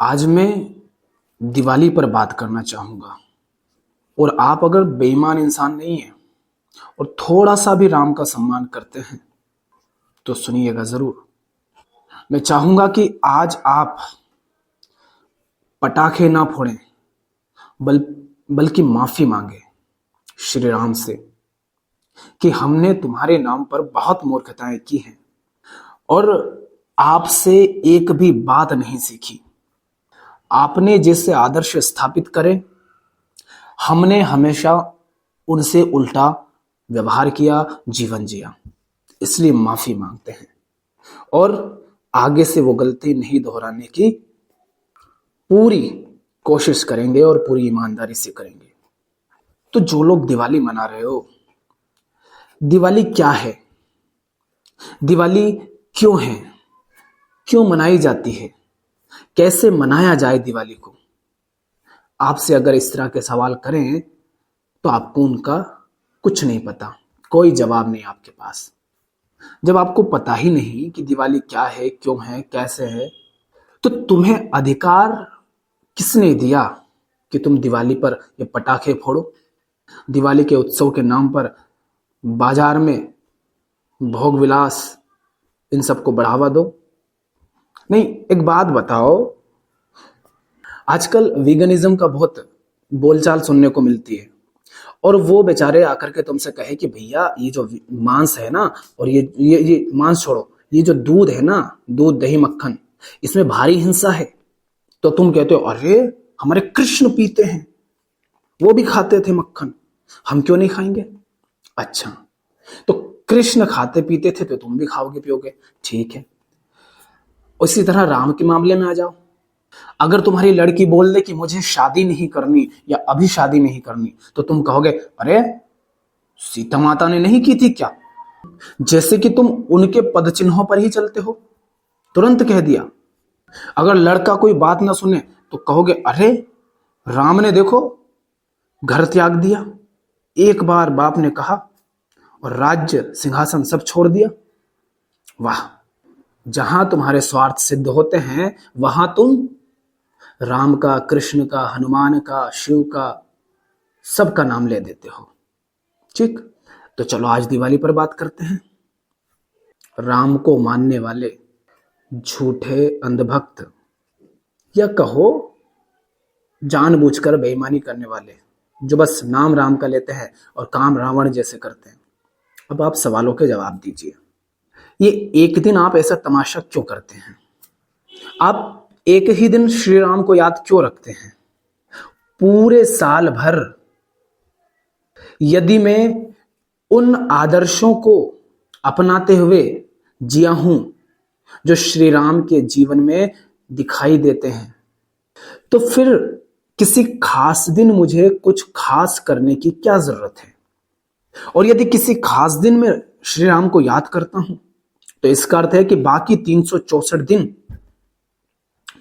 आज मैं दिवाली पर बात करना चाहूंगा। और आप अगर बेईमान इंसान नहीं है और थोड़ा सा भी राम का सम्मान करते हैं तो सुनिएगा जरूर। मैं चाहूंगा कि आज आप पटाखे ना फोड़ें, बल बल्कि माफी मांगे श्री राम से कि हमने तुम्हारे नाम पर बहुत मूर्खताएं की हैं और आपसे एक भी बात नहीं सीखी। आपने जैसे आदर्श स्थापित करे, हमने हमेशा उनसे उल्टा व्यवहार किया, जीवन जिया। इसलिए माफी मांगते हैं और आगे से वो गलती नहीं दोहराने की पूरी कोशिश करेंगे और पूरी ईमानदारी से करेंगे। तो जो लोग दिवाली मना रहे हो, दिवाली क्या है, दिवाली क्यों है, क्यों मनाई जाती है, कैसे मनाया जाए दिवाली को, आपसे अगर इस तरह के सवाल करें तो आपको उनका कुछ नहीं पता, कोई जवाब नहीं आपके पास। जब आपको पता ही नहीं कि दिवाली क्या है, क्यों है, कैसे है, तो तुम्हें अधिकार किसने दिया कि तुम दिवाली पर ये पटाखे फोड़ो, दिवाली के उत्सव के नाम पर बाजार में भोग विलास इन सबको बढ़ावा दो। नहीं, एक बात बताओ, आजकल वीगनिज्म का बहुत बोलचाल सुनने को मिलती है और वो बेचारे आकर के तुमसे कहे कि भैया ये जो मांस है ना, और ये मांस छोड़ो, ये जो दूध है ना, दूध दही मक्खन, इसमें भारी हिंसा है। तो तुम कहते हो अरे हमारे कृष्ण पीते हैं, वो भी खाते थे मक्खन, हम क्यों नहीं खाएंगे। अच्छा, तो कृष्ण खाते पीते थे तो तुम भी खाओगे पियोगे, ठीक है। उसी तरह राम के मामले में आ जाओ। अगर तुम्हारी लड़की बोल दे कि मुझे शादी नहीं करनी या अभी शादी नहीं करनी, तो तुम कहोगे अरे सीता माता ने नहीं की थी क्या, जैसे कि तुम उनके पद चिन्हों पर ही चलते हो, तुरंत कह दिया। अगर लड़का कोई बात ना सुने तो कहोगे अरे राम ने देखो घर त्याग दिया, एक बार बाप ने कहा और राज्य सिंहासन सब छोड़ दिया। वाह, जहां तुम्हारे स्वार्थ सिद्ध होते हैं वहां तुम राम का, कृष्ण का, हनुमान का, शिव का, सबका नाम ले देते हो। ठीक, तो चलो आज दिवाली पर बात करते हैं। राम को मानने वाले झूठे अंधभक्त, या कहो जानबूझकर बेईमानी करने वाले, जो बस नाम राम का लेते हैं और काम रावण जैसे करते हैं। अब आप सवालों के जवाब दीजिए। ये एक दिन आप ऐसा तमाशा क्यों करते हैं? आप एक ही दिन श्री राम को याद क्यों रखते हैं? पूरे साल भर यदि मैं उन आदर्शों को अपनाते हुए जिया हूं जो श्री राम के जीवन में दिखाई देते हैं, तो फिर किसी खास दिन मुझे कुछ खास करने की क्या जरूरत है? और यदि किसी खास दिन में श्री राम को याद करता हूं तो इसका अर्थ है कि बाकी 364 दिन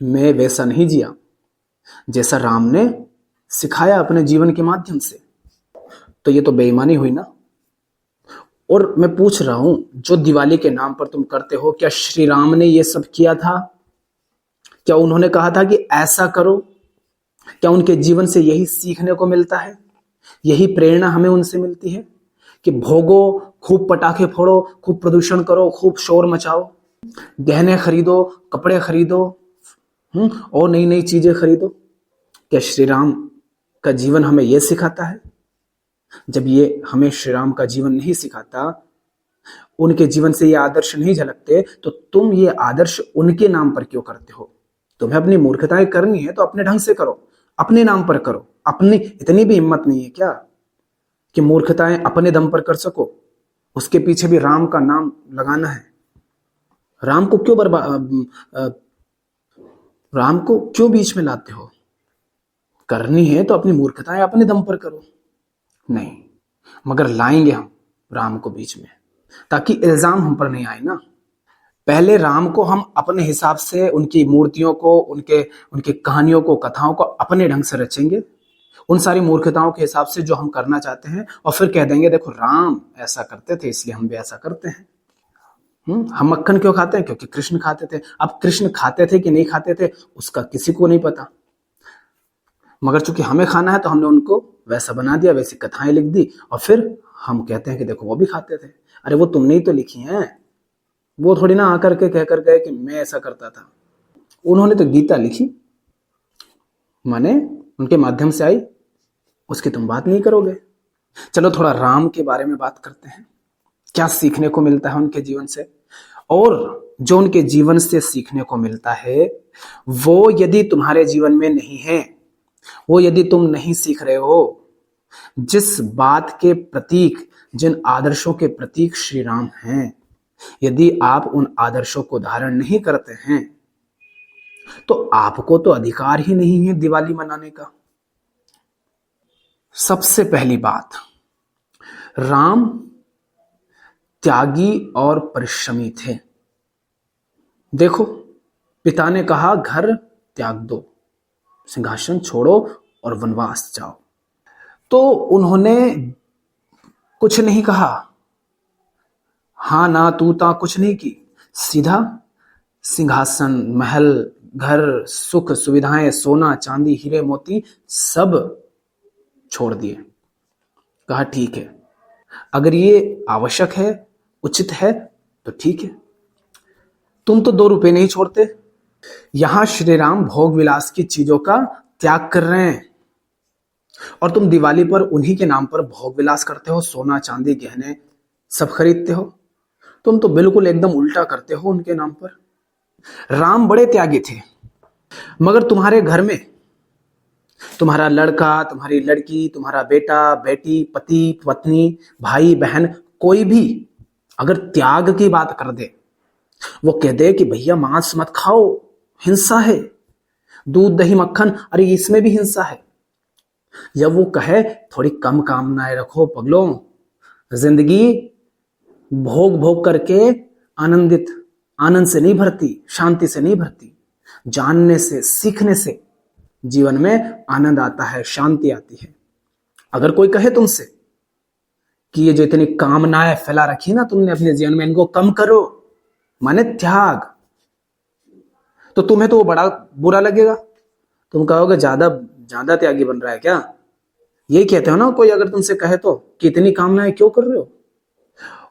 मैं वैसा नहीं जिया जैसा राम ने सिखाया अपने जीवन के माध्यम से। तो ये तो बेईमानी हुई ना। और मैं पूछ रहा हूं, जो दिवाली के नाम पर तुम करते हो, क्या श्री राम ने ये सब किया था? क्या उन्होंने कहा था कि ऐसा करो? क्या उनके जीवन से यही सीखने को मिलता है, यही प्रेरणा हमें उनसे मिलती है कि भोगो, खूब पटाखे फोड़ो, खूब प्रदूषण करो, खूब शोर मचाओ, गहने खरीदो, कपड़े खरीदो, और नई नई चीजें खरीदो? क्या श्री राम का जीवन हमें यह सिखाता है? जब ये हमें श्री राम का जीवन नहीं सिखाता, उनके जीवन से ये आदर्श नहीं झलकते, तो तुम ये आदर्श उनके नाम पर क्यों करते हो? तुम्हें अपनी मूर्खताएं करनी है तो अपने ढंग से करो, अपने नाम पर करो। अपनी इतनी भी हिम्मत नहीं है क्या कि मूर्खताएं अपने दम पर कर सको? उसके पीछे भी राम का नाम लगाना है। राम को क्यों राम को क्यों बीच में लाते हो? करनी है तो अपनी मूर्खताएं अपने दम पर करो। नहीं, मगर लाएंगे हम राम को बीच में, ताकि इल्जाम हम पर नहीं आए ना। पहले राम को हम अपने हिसाब से, उनकी मूर्तियों को, उनके कहानियों को, कथाओं को अपने ढंग से रचेंगे, उन सारी मूर्खताओं के हिसाब से जो हम करना चाहते हैं, और फिर कह देंगे देखो राम ऐसा करते थे इसलिए हम भी ऐसा करते हैं। हम मक्खन क्यों खाते हैं? क्योंकि कृष्ण खाते थे। अब कृष्ण खाते थे कि नहीं खाते थे उसका किसी को नहीं पता, मगर चूंकि हमें खाना है तो हमने उनको वैसा बना दिया, वैसी कथाएं लिख दी और फिर हम कहते हैं कि देखो वो भी खाते थे। अरे वो तुमने ही तो लिखी हैं, वो थोड़ी ना आकर के कहकर गए कि मैं ऐसा करता था। उन्होंने तो गीता लिखी, माने उनके माध्यम से आई, उसकी तुम बात नहीं करोगे। चलो थोड़ा राम के बारे में बात करते हैं, क्या सीखने को मिलता है उनके जीवन से। और जो उनके जीवन से सीखने को मिलता है वो यदि तुम्हारे जीवन में नहीं है, वो यदि तुम नहीं सीख रहे हो, जिस बात के प्रतीक, जिन आदर्शों के प्रतीक श्री राम हैं, यदि आप उन आदर्शों को धारण नहीं करते हैं तो आपको तो अधिकार ही नहीं है दिवाली मनाने का। सबसे पहली बात, राम त्यागी और परिश्रमी थे। देखो, पिता ने कहा घर त्याग दो, सिंहासन छोड़ो और वनवास जाओ, तो उन्होंने कुछ नहीं कहा, हाँ ना तू ता कुछ नहीं की, सीधा सिंहासन, महल, घर, सुख सुविधाएं, सोना चांदी, हीरे मोती सब छोड़ दिए। कहा ठीक है, अगर ये आवश्यक है, उचित है तो ठीक है। तुम तो 2 रुपए नहीं छोड़ते। यहां श्री राम भोग विलास की चीजों का त्याग कर रहे हैं और तुम दिवाली पर उन्हीं के नाम पर भोग विलास करते हो, सोना चांदी गहने सब खरीदते हो। तुम तो बिल्कुल एकदम उल्टा करते हो उनके नाम पर। राम बड़े त्यागी थे, मगर तुम्हारे घर में तुम्हारा लड़का, तुम्हारी लड़की, तुम्हारा बेटा बेटी, पति पत्नी, भाई बहन, कोई भी अगर त्याग की बात कर दे, वो कह दे कि भैया मांस मत खाओ, हिंसा है, दूध दही मक्खन, अरे इसमें भी हिंसा है, या वो कहे थोड़ी कम कामनाएं रखो पगलों, जिंदगी भोग भोग करके आनंद से नहीं भरती, शांति से नहीं भरती, जानने से, सीखने से जीवन में आनंद आता है, शांति आती है। अगर कोई कहे तुमसे कि ये जो इतनी कामनाएं फैला रखी ना तुमने अपने जीवन में, इनको कम करो, माने त्याग, तो तुम्हें तो वो बड़ा बुरा लगेगा। तुम कहोगे ज्यादा त्यागी बन रहा है क्या? यही कहते हो ना कोई अगर तुमसे कहे तो कि इतनी कामनाएं क्यों कर रहे हो,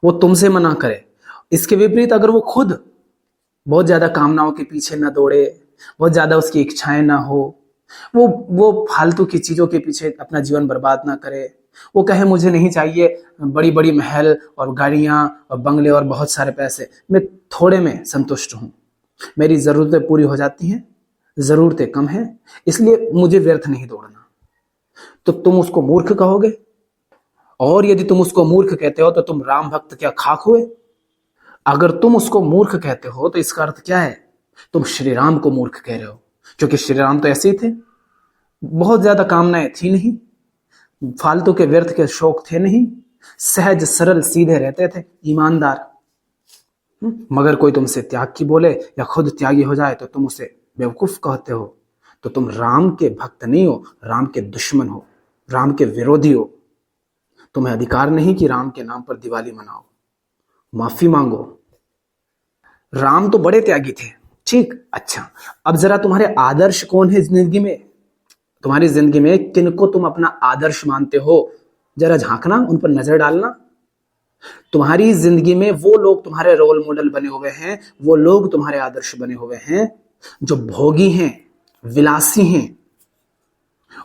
वो तुमसे मना करे। इसके विपरीत अगर वो खुद बहुत ज्यादा कामनाओं के पीछे न दौड़े, बहुत ज्यादा उसकी इच्छाएं ना हो, वो फालतू की चीजों के पीछे अपना जीवन बर्बाद ना करे, वो कहे मुझे नहीं चाहिए बड़ी बड़ी महल और गाड़ियां और बंगले और बहुत सारे पैसे, मैं थोड़े में संतुष्ट हूं, मेरी जरूरतें पूरी हो जाती हैं, जरूरतें कम हैं, इसलिए मुझे व्यर्थ नहीं दौड़ना, तो तुम उसको मूर्ख कहोगे। और यदि तुम उसको मूर्ख कहते हो तो तुम राम भक्त क्या खाक हुए? अगर तुम उसको मूर्ख कहते हो तो इसका अर्थ क्या है? तुम श्री राम को मूर्ख कह रहे हो, क्योंकि श्री राम तो ऐसे ही थे, बहुत ज्यादा कामनाएं थी नहीं, फालतू के व्यर्थ के शौक थे नहीं, सहज सरल सीधे रहते थे, ईमानदार। मगर कोई तुमसे त्याग की बोले या खुद त्यागी हो जाए तो तुम उसे बेवकूफ कहते हो, तो तुम राम के भक्त नहीं हो, राम के दुश्मन हो, राम के विरोधी हो। तुम्हें अधिकार नहीं कि राम के नाम पर दिवाली मनाओ, माफी मांगो। राम तो बड़े त्यागी थे, ठीक, अच्छा, अब जरा तुम्हारे आदर्श कौन है जिंदगी में? तुम्हारी जिंदगी में किनको तुम अपना आदर्श मानते हो? जरा झांकना, उन पर नजर डालना। तुम्हारी जिंदगी में वो लोग तुम्हारे रोल मॉडल बने हुए हैं, वो लोग तुम्हारे आदर्श बने हुए हैं जो भोगी हैं, विलासी हैं,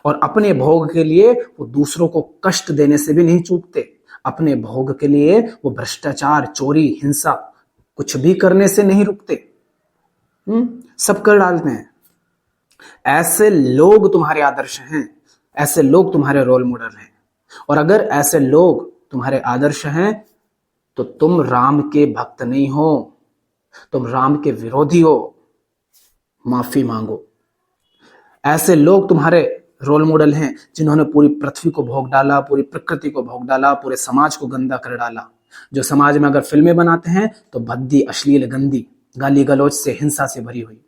और अपने भोग के लिए वो दूसरों को कष्ट देने से भी नहीं चूकते। अपने भोग के लिए वो भ्रष्टाचार, चोरी, हिंसा कुछ भी करने से नहीं रुकते, सब कर डालते हैं। ऐसे लोग तुम्हारे आदर्श हैं, ऐसे लोग तुम्हारे रोल मॉडल हैं। और अगर ऐसे लोग तुम्हारे आदर्श हैं तो तुम राम के भक्त नहीं हो, तुम राम के विरोधी हो, माफी मांगो। ऐसे लोग तुम्हारे रोल मॉडल हैं जिन्होंने पूरी पृथ्वी को भोग डाला, पूरी प्रकृति को भोग डाला, पूरे समाज को गंदा कर डाला। जो समाज में अगर फिल्में बनाते हैं तो भद्दी, अश्लील, गंदी, गाली गलौज से, हिंसा से भरी हुई।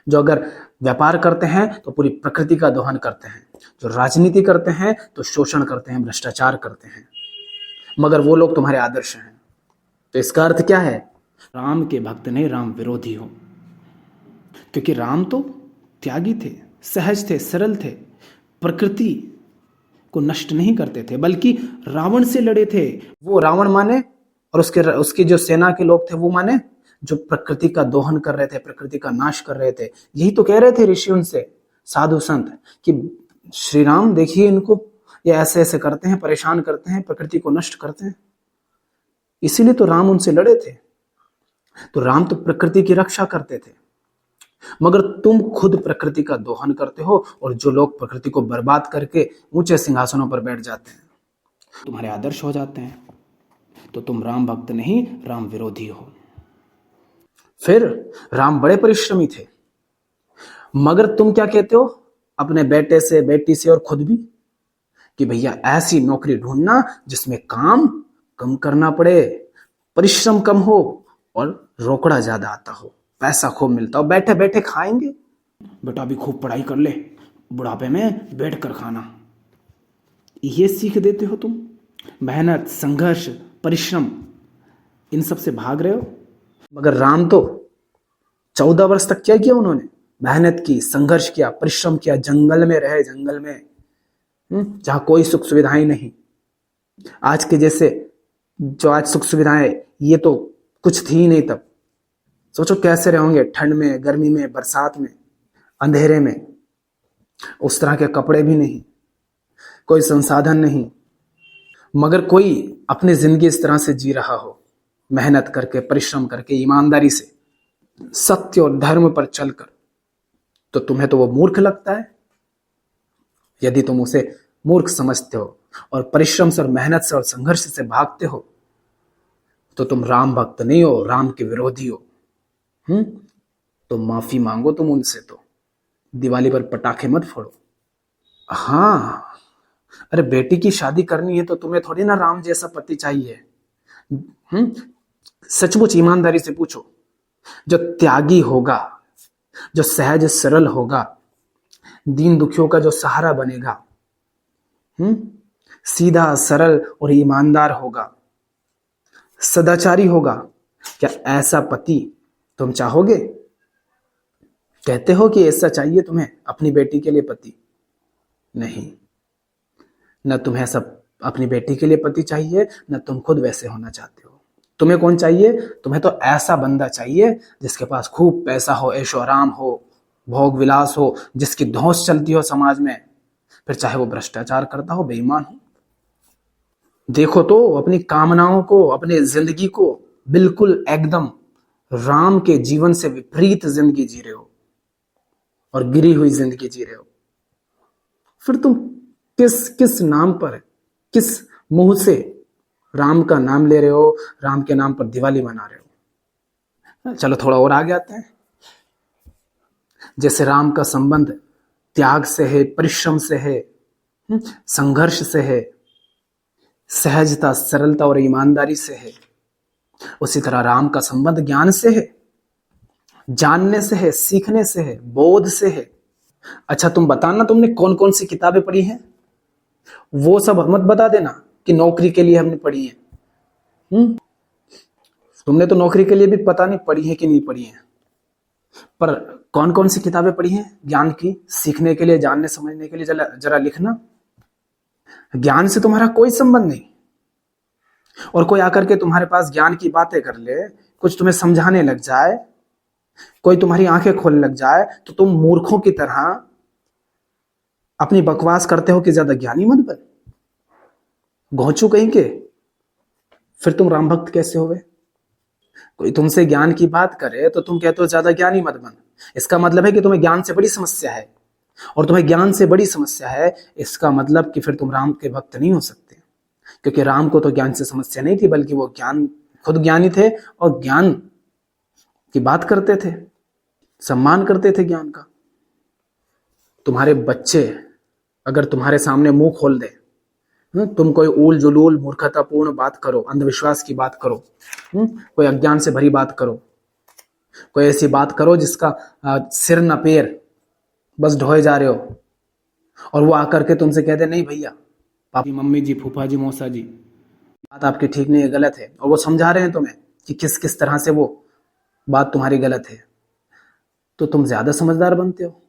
जो अगर व्यापार करते हैं तो पूरी प्रकृति का दोहन करते हैं। जो राजनीति करते हैं तो शोषण करते हैं, भ्रष्टाचार करते हैं। मगर वो लोग तुम्हारे आदर्श हैं। तो इसका अर्थ क्या है राम के भक्त नहीं, राम विरोधी हो। क्योंकि राम तो त्यागी थे, सहज थे, सरल थे, प्रकृति को नष्ट नहीं करते थे, बल्कि रावण से लड़े थे। वो रावण माने और उसकी जो सेना के लोग थे वो माने जो प्रकृति का दोहन कर रहे थे, प्रकृति का नाश कर रहे थे। यही तो कह रहे थे ऋषि उनसे, साधु संत, कि श्री राम देखिए इनको, ये ऐसे ऐसे करते हैं, परेशान करते हैं, प्रकृति को नष्ट करते हैं। इसीलिए तो राम उनसे लड़े थे। तो राम तो प्रकृति की रक्षा करते थे, मगर तुम खुद प्रकृति का दोहन करते हो, और जो लोग प्रकृति को बर्बाद करके ऊंचे सिंहासनों पर बैठ जाते हैं, तुम्हारे आदर्श हो जाते हैं, तो तुम राम भक्त नहीं, राम विरोधी हो। फिर राम बड़े परिश्रमी थे, मगर तुम क्या कहते हो अपने बेटे से, बेटी से और खुद भी, कि भैया ऐसी नौकरी ढूंढना जिसमें काम कम करना पड़े, परिश्रम कम हो और रोकड़ा ज्यादा आता हो, पैसा खूब मिलता हो, बैठे बैठे खाएंगे। बेटा भी खूब पढ़ाई कर ले, बुढ़ापे में बैठ कर खाना। ये सीख देते हो तुम। मेहनत, संघर्ष, परिश्रम, इन सब से भाग रहे हो। मगर राम तो 14 वर्ष तक क्या किया उन्होंने? मेहनत की, संघर्ष किया, परिश्रम किया, जंगल में रहे, जंगल में, जहां कोई सुख सुविधाएं नहीं। आज के जैसे जो आज सुख सुविधाएं, ये तो कुछ थी ही नहीं तब। सोचो कैसे रहोगे ठंड में, गर्मी में, बरसात में, अंधेरे में। उस तरह के कपड़े भी नहीं, कोई संसाधन नहीं, मगर कोई अपनी जिंदगी इस तरह से जी रहा हो, मेहनत करके, परिश्रम करके, ईमानदारी से, सत्य और धर्म पर चलकर, तो तुम्हें तो वो मूर्ख लगता है। यदि तुम उसे मूर्ख समझते हो और परिश्रम से और मेहनत से और संघर्ष से भागते हो, तो तुम राम भक्त नहीं हो, राम के विरोधी हो। तो माफी मांगो तुम उनसे। तो दिवाली पर पटाखे मत फोड़ो। हाँ, अरे बेटी की शादी करनी है तो तुम्हें थोड़ी ना राम जैसा पति चाहिए। सचमुच ईमानदारी से पूछो, जो त्यागी होगा, जो सहज सरल होगा, दीन दुखियों का जो सहारा बनेगा, सीधा सरल और ईमानदार होगा, सदाचारी होगा, क्या ऐसा पति तुम चाहोगे? कहते हो कि ऐसा चाहिए तुम्हें अपनी बेटी के लिए पति? नहीं, न तुम्हें ऐसा अपनी बेटी के लिए पति चाहिए, न तुम खुद वैसे होना चाहते हो। तुम्हें कौन चाहिए? तुम्हें तो ऐसा बंदा चाहिए जिसके पास खूब पैसा हो, ऐशो आराम हो, भोग विलास हो, जिसकी धौंस चलती हो समाज में, फिर चाहे वो भ्रष्टाचार करता हो, बेईमान हो। देखो तो अपनी कामनाओं को, अपनी जिंदगी को बिल्कुल एकदम राम के जीवन से विपरीत जिंदगी जी रहे हो और गिरी हुई जिंदगी जी रहे हो। फिर तुम किस नाम पर, किस मुंह से राम का नाम ले रहे हो, राम के नाम पर दिवाली मना रहे हो? चलो थोड़ा और आगे आते हैं। जैसे राम का संबंध त्याग से है, परिश्रम से है, संघर्ष से है, सहजता, सरलता और ईमानदारी से है, उसी तरह राम का संबंध ज्ञान से है, जानने से है, सीखने से है, बोध से है। अच्छा तुम बताना तुमने कौन कौन सी किताबें पढ़ी हैं? वो सब मत बता देना कि नौकरी के लिए हमने पढ़ी है। तुमने तो नौकरी के लिए भी पता नहीं पढ़ी है कि नहीं पढ़ी है, पर कौन कौन सी किताबें पढ़ी हैं ज्ञान की, सीखने के लिए, जानने समझने के लिए? जरा लिखना। ज्ञान से तुम्हारा कोई संबंध नहीं। और कोई आकर के तुम्हारे पास ज्ञान की बातें कर ले, कुछ तुम्हें समझाने लग जाए, कोई तुम्हारी आंखें खोलने लग जाए, तो तुम मूर्खों की तरह अपनी बकवास करते हो कि ज्यादा ज्ञानी मत बन, घोंचू कहीं के। फिर तुम राम भक्त कैसे होवे? कोई तुमसे ज्ञान की बात करे तो तुम कहते हो ज्यादा ज्ञानी मत बन। इसका मतलब है कि तुम्हें ज्ञान से बड़ी समस्या है, और तुम्हें ज्ञान से बड़ी समस्या है, इसका मतलब कि फिर तुम राम के भक्त नहीं हो सकते। क्योंकि राम को तो ज्ञान से समस्या नहीं थी, बल्कि वो ज्ञान, खुद ज्ञानी थे और ज्ञान की बात करते थे, सम्मान करते थे ज्ञान का। तुम्हारे बच्चे अगर तुम्हारे सामने मुंह खोल दे, तुम कोई ऊल जुलूल मूर्खतापूर्ण बात करो, अंधविश्वास की बात करो, कोई अज्ञान से भरी बात करो, कोई ऐसी बात करो जिसका सिर न पैर, बस ढोए जा रहे हो, और वो आकर के तुमसे कहते नहीं भैया, पापी, मम्मी जी, फूफा जी, मौसा जी, बात आपकी ठीक नहीं है, गलत है, और वो समझा रहे हैं तुम्हें कि किस किस तरह से वो बात तुम्हारी गलत है, तो तुम ज्यादा समझदार बनते हो।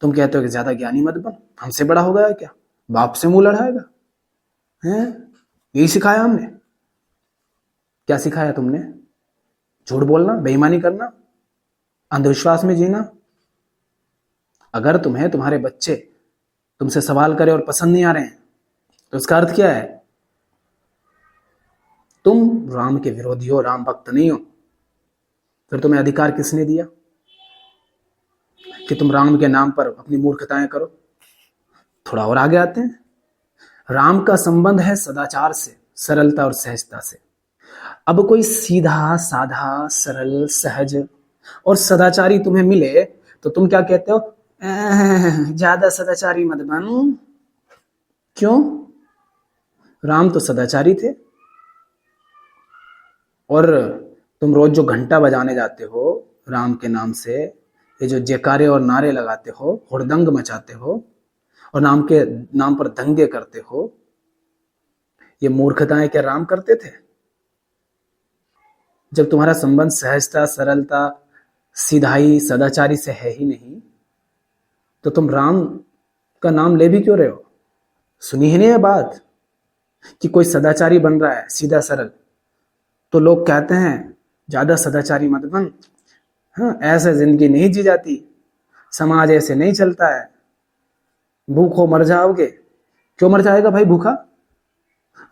तुम कहते हो कि ज्यादा ज्ञानी मत बन, हमसे बड़ा हो गया क्या, बाप से मुंह लड़ाएगा है। यही सिखाया हमने। क्या सिखाया तुमने? झूठ बोलना, बेईमानी करना, अंधविश्वास में जीना। अगर तुम्हें तुम्हारे बच्चे तुमसे सवाल करें और पसंद नहीं आ रहे हैं तो उसका अर्थ क्या है? तुम राम के विरोधी हो, राम भक्त नहीं हो। फिर तुम्हें अधिकार किसने दिया कि तुम राम के नाम पर अपनी मूर्खताएं करो? थोड़ा और आगे आते हैं। राम का संबंध है सदाचार से, सरलता और सहजता से। अब कोई सीधा साधा सरल सहज और सदाचारी तुम्हें मिले तो तुम क्या कहते हो? ज्यादा सदाचारी मत बन। क्यों? राम तो सदाचारी थे। और तुम रोज जो घंटा बजाने जाते हो राम के नाम से, ये जो जयकारे और नारे लगाते हो, हुड़दंग मचाते हो और नाम के नाम पर दंगे करते हो, ये मूर्खताएं क्या राम करते थे? जब तुम्हारा संबंध सहजता, सरलता, सीधाई, सदाचारी से है ही नहीं, तो तुम राम का नाम ले भी क्यों रहे हो? सुनी ही नहीं है बात कि कोई सदाचारी बन रहा है, सीधा सरल, तो लोग कहते हैं ज्यादा सदाचारी मत बन। हाँ, ऐसे जिंदगी नहीं जी जाती, समाज ऐसे नहीं चलता है, भूखो मर जाओगे। क्यों मर जाएगा भाई भूखा?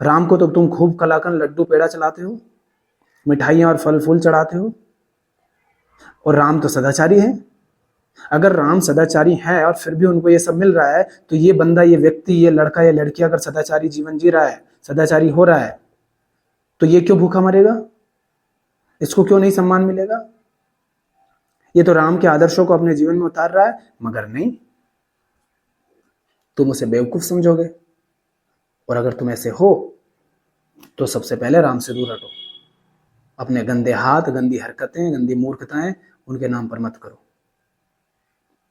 राम को तो तुम खूब कलाकंद लड्डू पेड़ा चलाते हो, मिठाइयां और फल फूल चढ़ाते हो, और राम तो सदाचारी है। अगर राम सदाचारी है और फिर भी उनको ये सब मिल रहा है, तो ये बंदा, ये व्यक्ति, ये लड़का या लड़की अगर सदाचारी जीवन जी रहा है, सदाचारी हो रहा है, तो ये क्यों भूखा मरेगा? इसको क्यों नहीं सम्मान मिलेगा? ये तो राम के आदर्शों को अपने जीवन में उतार रहा है। मगर नहीं, तुम उसे बेवकूफ समझोगे। और अगर तुम ऐसे हो तो सबसे पहले राम से दूर हटो। अपने गंदे हाथ, गंदी हरकतें, गंदी मूर्खताएं उनके नाम पर मत करो।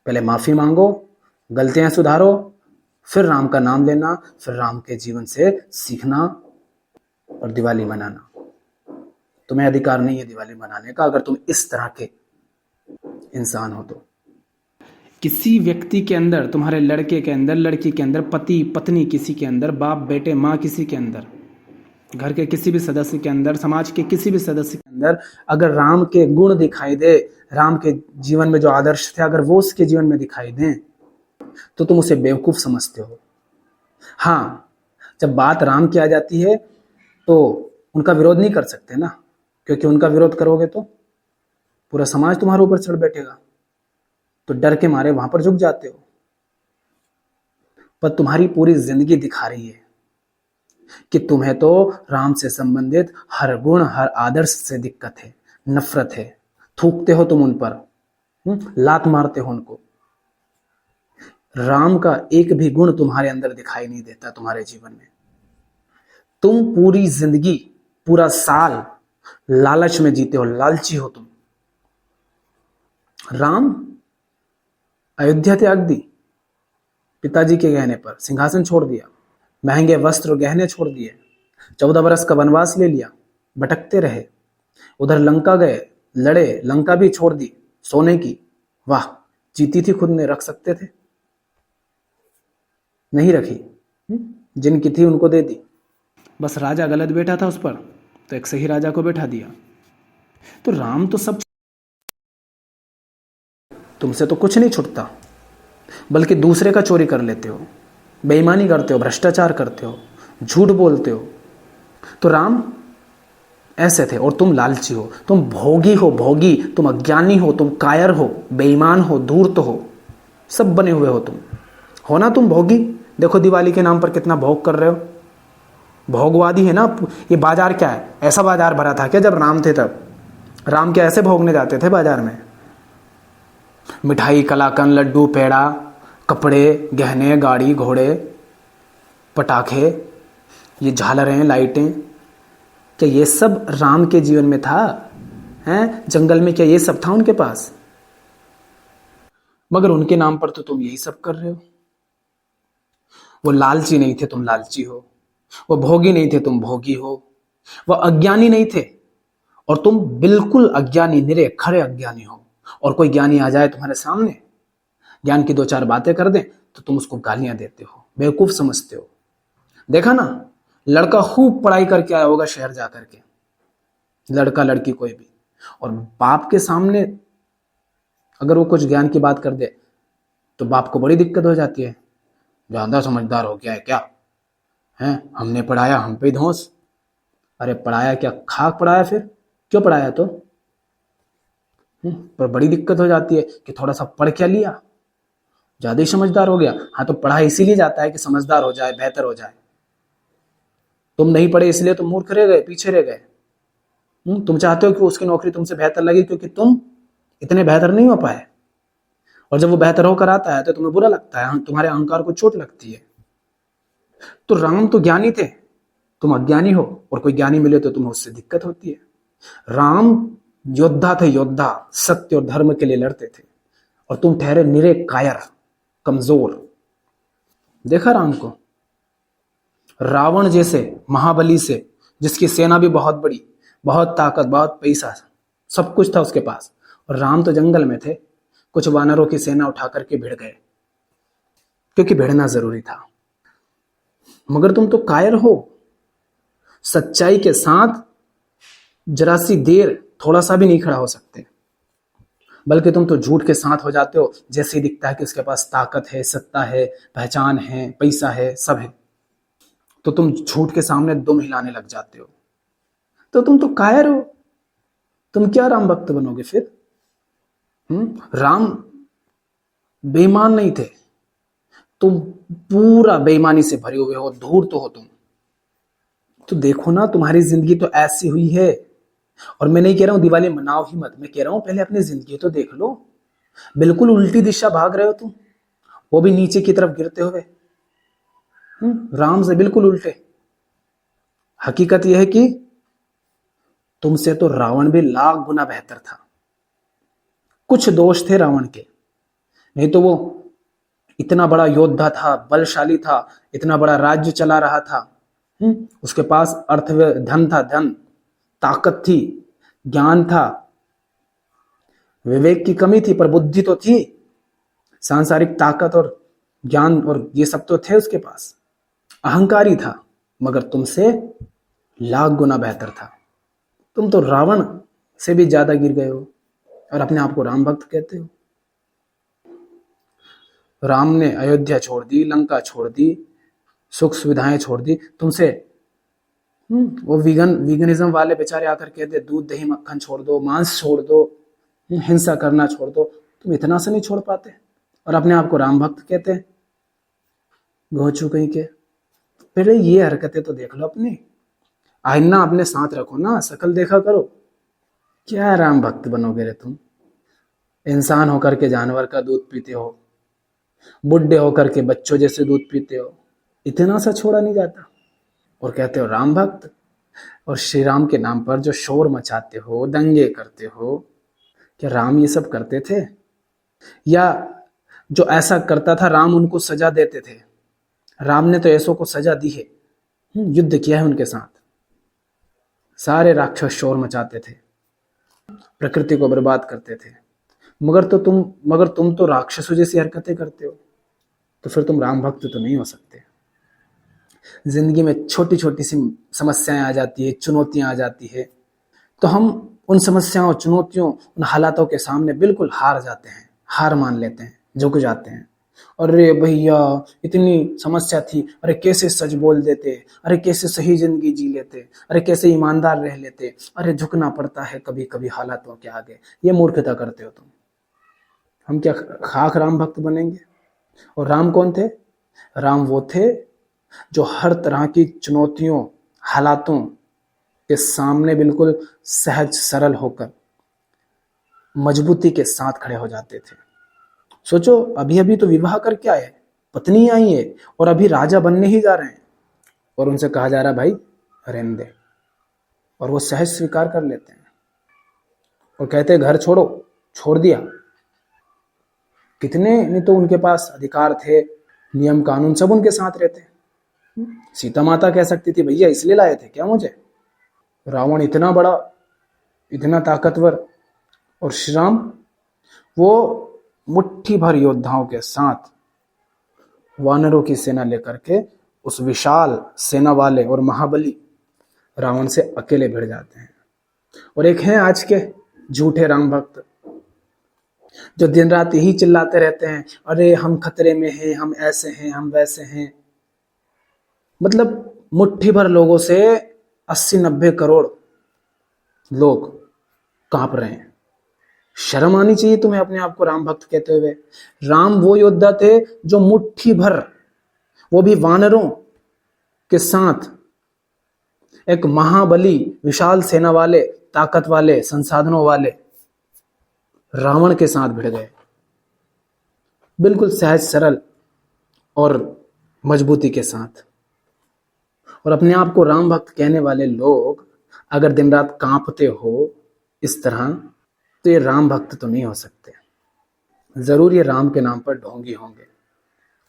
पहले माफी मांगो, गलतियां सुधारो, फिर राम का नाम लेना, फिर राम के जीवन से सीखना और दिवाली मनाना। तुम्हें अधिकार नहीं है दिवाली मनाने का अगर तुम इस तरह के इंसान हो तो। किसी व्यक्ति के अंदर, तुम्हारे लड़के के अंदर, लड़की के अंदर, पति पत्नी किसी के अंदर, बाप बेटे माँ किसी के अंदर, घर के किसी भी सदस्य के अंदर, समाज के किसी भी सदस्य के अंदर अगर राम के गुण दिखाई दे, राम के जीवन में जो आदर्श थे अगर वो उसके जीवन में दिखाई दें, तो तुम उसे बेवकूफ समझते हो। हाँ, जब बात राम की आ जाती है तो उनका विरोध नहीं कर सकते ना, क्योंकि उनका विरोध करोगे तो पूरा समाज तुम्हारे ऊपर चढ़ बैठेगा, तो डर के मारे वहां पर झुक जाते हो। पर तुम्हारी पूरी जिंदगी दिखा रही है कि तुम्हें तो राम से संबंधित हर गुण, हर आदर्श से दिक्कत है, नफरत है, थूकते हो तुम उन पर, लात मारते हो उनको। राम का एक भी गुण तुम्हारे अंदर दिखाई नहीं देता तुम्हारे जीवन में। तुम पूरी जिंदगी, पूरा साल लालच में जीते हो, लालची हो तुम। राम अयोध्या त्याग दी, पिताजी के कहने पर सिंहासन छोड़ दिया, महंगे वस्त्र और गहने छोड़ दिए, 14 बरस का वनवास ले लिया, भटकते रहे, उधर लंका गए, लड़े, लंका भी छोड़ दी सोने की। वाह, जीती थी खुद ने, रख सकते थे, नहीं रखी, जिनकी थी उनको दे दी। बस राजा गलत बैठा था उस पर, तो एक सही राजा को बैठा दिया। तो राम तो सब, तुमसे तो कुछ नहीं छुटता, बल्कि दूसरे का चोरी कर लेते हो, बेईमानी करते हो, भ्रष्टाचार करते हो, झूठ बोलते हो। तो राम ऐसे थे और तुम लालची हो, तुम भोगी हो, भोगी, तुम अज्ञानी हो, तुम कायर हो, बेईमान हो, धूर्त हो, सब बने हुए हो तुम। हो ना तुम भोगी? देखो दिवाली के नाम पर कितना भोग कर रहे हो, भोगवादी है ना। ये बाजार क्या है? ऐसा बाजार भरा था क्या जब राम थे तब? राम क्या ऐसे भोगने जाते थे बाजार में? मिठाई, कलाकंद, लड्डू, पेड़ा, कपड़े, गहने, गाड़ी, घोड़े, पटाखे, ये झालरें, लाइटें, क्या ये सब राम के जीवन में था? हैं? जंगल में क्या ये सब था उनके पास? मगर उनके नाम पर तो तुम यही सब कर रहे हो। वो लालची नहीं थे, तुम लालची हो। वो भोगी नहीं थे, तुम भोगी हो। वो अज्ञानी नहीं थे और तुम बिल्कुल अज्ञानी, निरे खरे अज्ञानी हो, और कोई ज्ञानी आ जाए तुम्हारे सामने, ज्ञान की दो चार बातें कर दे तो तुम उसको गालियां देते हो, बेवकूफ समझते हो। देखा ना, लड़का खूब पढ़ाई करके आया होगा शहर जा करके, लड़का लड़की कोई भी, और बाप के सामने अगर वो कुछ ज्ञान की बात कर दे तो बाप को बड़ी दिक्कत हो जाती है। ज्यादा समझदार हो गया है क्या, है हमने पढ़ाया हम पे धौंस। अरे पढ़ाया क्या, खाक पढ़ाया, फिर क्यों पढ़ाया तो। पर बड़ी दिक्कत हो जाती है कि थोड़ा सा पढ़ क्या लिया, ज्यादा ही समझदार हो गया। हाँ तो पढ़ा इसीलिए जाता है कि समझदार हो जाए, बेहतर हो जाए। तुम नहीं पढ़े इसलिए तुम मूर्ख रह गए, पीछे रह गए। तुम चाहते हो कि उसकी नौकरी तुमसे बेहतर लगे क्योंकि तुम इतने बेहतर नहीं हो पाए, और जब वो बेहतर होकर आता है तो तुम्हें बुरा लगता है, तुम्हारे अहंकार को चोट लगती है। तो राम तो ज्ञानी थे, तुम अज्ञानी हो, और कोई ज्ञानी मिले तो तुम्हें उससे दिक्कत होती है। राम योद्धा थे, योद्धा, सत्य और धर्म के लिए लड़ते थे, और तुम ठहरे निरे कायर, कमजोर। देखा राम को, रावण जैसे महाबली से, जिसकी सेना भी बहुत बड़ी, बहुत ताकत, बहुत पैसा, सब कुछ था उसके पास, और राम तो जंगल में थे, कुछ वानरों की सेना उठा करके भिड़ गए, क्योंकि भिड़ना जरूरी था। मगर तुम तो कायर हो, सच्चाई के साथ जरा सी देर थोड़ा सा भी नहीं खड़ा हो सकते, बल्कि तुम तो झूठ के साथ हो जाते हो। जैसे ही दिखता है कि उसके पास ताकत है, सत्ता है, पहचान है, पैसा है, सब है, तो तुम झूठ के सामने दुम हिलाने लग जाते हो। तो तुम तो कायर हो, तुम क्या राम भक्त बनोगे फिर। राम बेईमान नहीं थे, तुम पूरा बेईमानी से भरे हुए हो, धूर्त तो हो तुम। तो देखो ना, तुम्हारी जिंदगी तो ऐसी हुई है। और मैं नहीं कह रहा हूं दिवाली मनाओ ही मत, मैं कह रहा हूं पहले अपनी जिंदगी तो देख लो। बिल्कुल उल्टी दिशा भाग रहे हो तुम, वो भी नीचे की तरफ गिरते हुए। राम से बिल्कुल उल्टे। हकीकत यह है कि तुमसे तो रावण भी लाख गुना बेहतर था। कुछ दोष थे रावण के, नहीं तो वो इतना बड़ा योद्धा था, बलशाली था, इतना बड़ा राज्य चला रहा था। उसके पास अर्थ धन था, धन, ताकत थी, ज्ञान था, विवेक की कमी थी पर बुद्धि तो थी। सांसारिक ताकत और ज्ञान और ये सब तो थे उसके पास। अहंकारी था, मगर तुमसे लाख गुना बेहतर था। तुम तो रावण से भी ज्यादा गिर गए हो, और अपने आप को राम भक्त कहते हो। राम ने अयोध्या छोड़ दी, लंका छोड़ दी, सुख सुविधाएं छोड़ दी तुमसे। वो वीगनिज्म वाले बेचारे आकर कहते दूध दही मक्खन छोड़ दो, मांस छोड़ दो, हिंसा करना छोड़ दो। तुम इतना से नहीं छोड़ पाते, और अपने आप को राम भक्त कहते हैं। घोचू कहीं के। पहले ये हरकतें तो देख लो अपनी, आईना अपने साथ रखो ना, शकल देखा करो। क्या राम भक्त बनोगे रे तुम। इंसान होकर के जानवर का दूध पीते हो, बुढ़े होकर के बच्चों जैसे दूध पीते हो, इतना सा छोड़ा नहीं जाता, और कहते हो राम भक्त। और श्री राम के नाम पर जो शोर मचाते हो, दंगे करते हो, क्या राम ये सब करते थे? या जो ऐसा करता था राम उनको सजा देते थे? राम ने तो ऐसों को सजा दी है, युद्ध किया है उनके साथ। सारे राक्षस शोर मचाते थे, प्रकृति को बर्बाद करते थे, मगर तुम तो राक्षसों जैसी हरकतें करते हो। तो फिर तुम राम भक्त तो नहीं हो सकते। जिंदगी में छोटी छोटी सी समस्याएं आ जाती है, चुनौतियां आ जाती है, तो हम उन समस्याओं, चुनौतियों, उन हालातों के सामने बिल्कुल हार जाते हैं, हार मान लेते हैं, झुक जाते हैं। अरे भैया इतनी समस्या थी, अरे कैसे सच बोल देते, अरे कैसे सही जिंदगी जी लेते, अरे कैसे ईमानदार रह लेते, अरे झुकना पड़ता है कभी कभी हालातों के आगे। ये मूर्खता करते हो तुम। हम क्या खाक राम भक्त बनेंगे? और राम कौन थे? राम वो थे जो हर तरह की चुनौतियों, हालातों के सामने बिल्कुल सहज सरल होकर मजबूती के साथ खड़े हो जाते थे। सोचो, अभी अभी तो विवाह करके आए, पत्नी आई है, और अभी राजा बनने ही जा रहे हैं, और उनसे कहा जा रहा भाई रहने दे, और वो सहज स्वीकार कर लेते हैं और कहते हैं घर छोड़ो, छोड़ दिया। कितने नहीं तो उनके पास अधिकार थे, नियम कानून सब उनके साथ रहते। सीता माता कह सकती थी भैया इसलिए लाए थे क्या मुझे? रावण इतना बड़ा इतना ताकतवर। और श्री राम वो मुट्ठी भर योद्धाओं के साथ वानरों की सेना लेकर के उस विशाल सेना वाले और महाबली रावण से अकेले भिड़ जाते हैं। और एक हैं आज के झूठे राम भक्त जो दिन रात यही चिल्लाते रहते हैं, अरे हम खतरे में हैं, हम ऐसे हैं, हम वैसे हैं। मतलब मुट्ठी भर लोगों से 80-90 करोड़ लोग कांप रहे हैं। शर्म आनी चाहिए तुम्हें अपने आप को राम भक्त कहते हुए। राम वो योद्धा थे जो मुट्ठी भर, वो भी वानरों के साथ, एक महाबली विशाल सेना वाले, ताकत वाले, संसाधनों वाले रावण के साथ भिड़ गए, बिल्कुल सहज सरल और मजबूती के साथ। और अपने आप को राम भक्त कहने वाले लोग अगर दिन रात कांपते हो इस तरह, तो ये राम भक्त तो नहीं हो सकते। जरूर ये राम के नाम पर ढोंगी होंगे।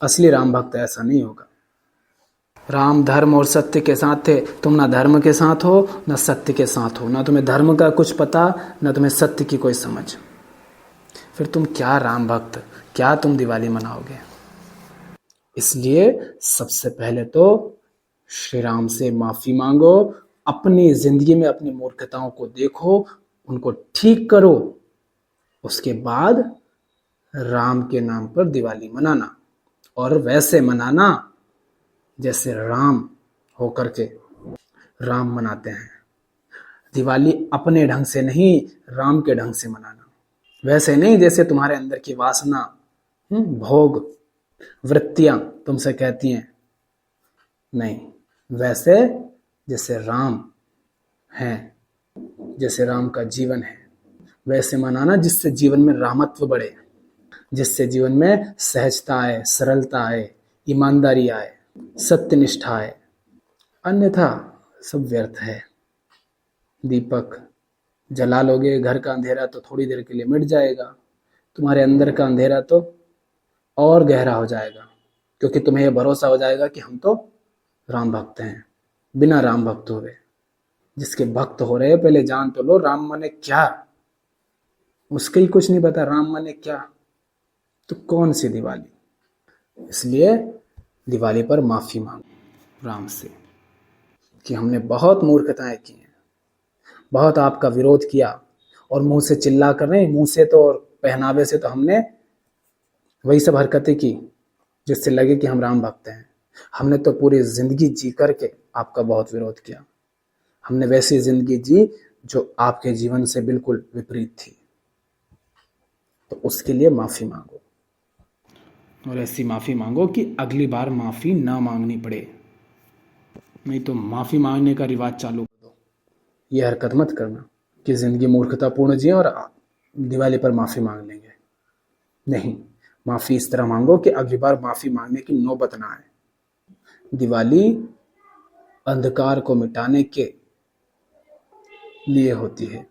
असली राम भक्त ऐसा नहीं होगा। राम धर्म और सत्य के साथ थे, तुम ना धर्म के साथ हो ना सत्य के साथ हो, ना तुम्हें धर्म का कुछ पता ना तुम्हें सत्य की कोई समझ। फिर तुम क्या राम भक्त, क्या तुम दिवाली मनाओगे? इसलिए सबसे पहले तो श्री राम से माफी मांगो, अपनी जिंदगी में अपनी मूर्खताओं को देखो, उनको ठीक करो, उसके बाद राम के नाम पर दिवाली मनाना, और वैसे मनाना जैसे राम होकर के राम मनाते हैं। दिवाली अपने ढंग से नहीं, राम के ढंग से मनाना। वैसे नहीं जैसे तुम्हारे अंदर की वासना, भोग, वृत्तियां तुमसे कहती हैं, नहीं, वैसे जैसे राम हैं, जैसे राम का जीवन है वैसे मनाना, जिससे जीवन में रामत्व बढ़े, जिससे जीवन में सहजता आए, सरलता आए, ईमानदारी आए, सत्यनिष्ठा आए। अन्यथा सब व्यर्थ है। दीपक जला लोगे, घर का अंधेरा तो थोड़ी देर के लिए मिट जाएगा, तुम्हारे अंदर का अंधेरा तो और गहरा हो जाएगा, क्योंकि तुम्हें यह भरोसा हो जाएगा कि हम तो राम भक्त हैं। बिना राम भक्त हुए, जिसके भक्त हो रहे पहले जान तो लो राम माने क्या। उसके ही कुछ नहीं पता राम माने क्या, तो कौन सी दिवाली। इसलिए दिवाली पर माफी मांगो राम से कि हमने बहुत मूर्खताएं की हैं, बहुत आपका विरोध किया, और मुंह से चिल्ला कर नहीं, मुंह से तो और पहनावे से तो हमने वही सब हरकतें की जिससे लगे कि हम राम भक्त हैं। हमने तो पूरी जिंदगी जी करके आपका बहुत विरोध किया। हमने वैसी जिंदगी जी जो आपके जीवन से बिल्कुल विपरीत थी। तो उसके लिए माफी मांगो, और ऐसी माफी मांगो कि अगली बार माफी ना मांगनी पड़े। नहीं तो माफी मांगने का रिवाज चालू कर दो। ये हरकत मत करना कि जिंदगी मूर्खतापूर्ण जिए और दिवाली पर माफी मांग लेंगे। नहीं, माफी इस तरह मांगो कि अगली बार माफी मांगने की नौबत ना आए। दिवाली अंधकार को मिटाने के लिए होती है,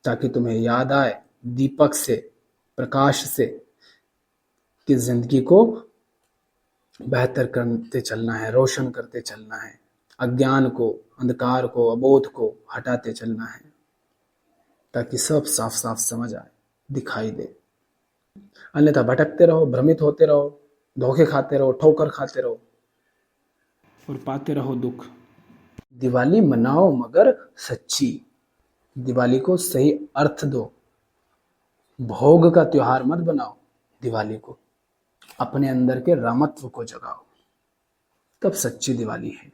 ताकि तुम्हें याद आए दीपक से, प्रकाश से, कि जिंदगी को बेहतर करते चलना है, रोशन करते चलना है, अज्ञान को, अंधकार को, अबोध को हटाते चलना है, ताकि सब साफ साफ समझ आए, दिखाई दे। अन्यथा भटकते रहो, भ्रमित होते रहो, धोखे खाते रहो, ठोकर खाते रहो और पाते रहो दुख। दिवाली मनाओ मगर सच्ची। दिवाली को सही अर्थ दो। भोग का त्योहार मत बनाओ दिवाली को। अपने अंदर के रामत्व को जगाओ, तब सच्ची दिवाली है।